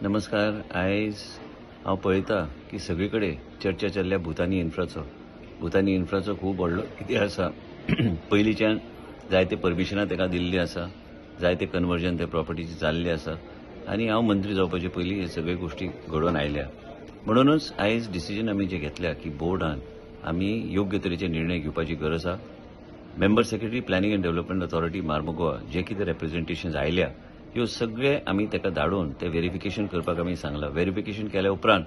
नमस्कार. आयज हांव पळयता की सगळीकडे चर्चा चल्ल्या भुतानी इन्फ्राचो खूब व्हडलो कितें आसा. पयलींच्यान जायते परमिशनां ताका दिल्लीं आसा, जायते कन्वर्जन ते प्रॉपर्टीचे जाल्ले आसा आनी हांव मंत्री जावपाचे पयलीं हे सगळे गोष्टी घडोवन आयल्या. म्हणूनच आयज डिसिजन आमी जे घेतल्या की बोर्डान आमी योग्य तरेचे निर्णय घेवपाची गरज आसा. Member secretary planning and development authority Mormugao जे कितें रिप्रेझेंटेशन्स आयल्या ह्यो सगळे आमी ताका धाडून ते व्हेरिफिकेशन करपाक आमी सांगला. व्हेरिफिकेशन केल्या उपरांत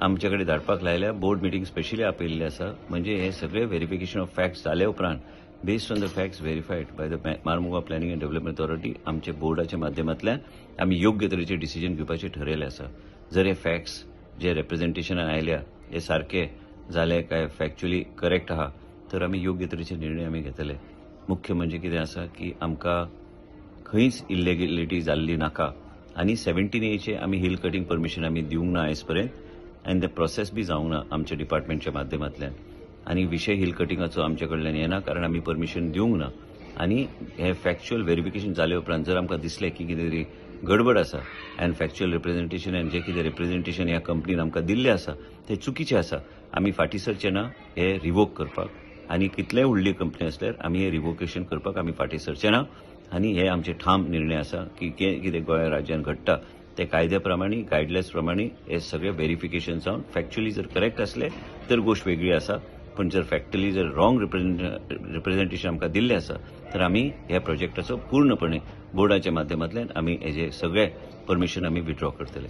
आमचे कडेन धाडपाक लायल्या. बोर्ड मिटींग स्पेशली आपयल्ली आसा. म्हणजे हे सगळे व्हेरिफिकेशन ऑफ फॅक्ट्स जाल्या उपरांत based on the facts verified by the Mormugao planning and development authority आमचे बोर्डाच्या माध्यमांतल्यान आमी योग्य तरेचे डिसिजन घेवपाचे ठरयले आसा. जर हे फॅक्ट्स जे रिप्रेझेंटेशनान आयल्या हे सारखे जाले काय फॅक्च्युअली करेक्ट आहा तर आमी योग्य तरेचे निर्णय आमी घेतले. मुख्य म्हणजे कितें आसा की आमकां खंयच इल्लेगिलिटी जाल्ली नाका आनी 17A आमी हिल कटिंग परमिशन आमी दिवंक ना आयज पर्यंत आनी ते प्रोसेस बी जावंक ना आमच्या डिपार्टमेंटच्या माध्यमांतल्यान. आनी विशय हिल कटिंगाचो आमचे कडल्यान येना कारण आमी परमिशन दिवंक ना. आनी हे फॅक्च्युअल व्हेरिफिकेशन जाले उपरांत जर आमकां दिसलें की कितें तरी गडबड आसा आनी फॅक्च्युअल रिप्रेझेंटेशन आनी जे कितें रिप्रेझेंटेशन ह्या कंपनीन आमकां दिल्लें आसा ते चुकीचें आसा. आमी फाटीं सरचे ना हे रिवोक करपाक आनी कितलेय व्हडली कंपनी आसल्यार आमी हे रिवोकेशन करपाक आमी फाटीं सरचे ना. आनी हे आमचे ठाम निर्णय आसा की कितें गोंय राज्यांत घडटा ते कायद्या प्रमाणे गायडलायन्स प्रमाणे हे सगळे व्हेरिफिकेशन जावन फॅक्च्युअली जर करेक्ट असले तर गोष्ट वेगळी आसा. पण जर फॅक्च्युअली जर रॉंग रिप्रेझेंटेशन आमकां दिल्लें आसा तर आमी ह्या प्रोजेक्टाचो पूर्णपणे बोर्डाच्या माध्यमांतल्यान आमी हेजे सगळे परमिशन आमी विथड्रॉ करतले.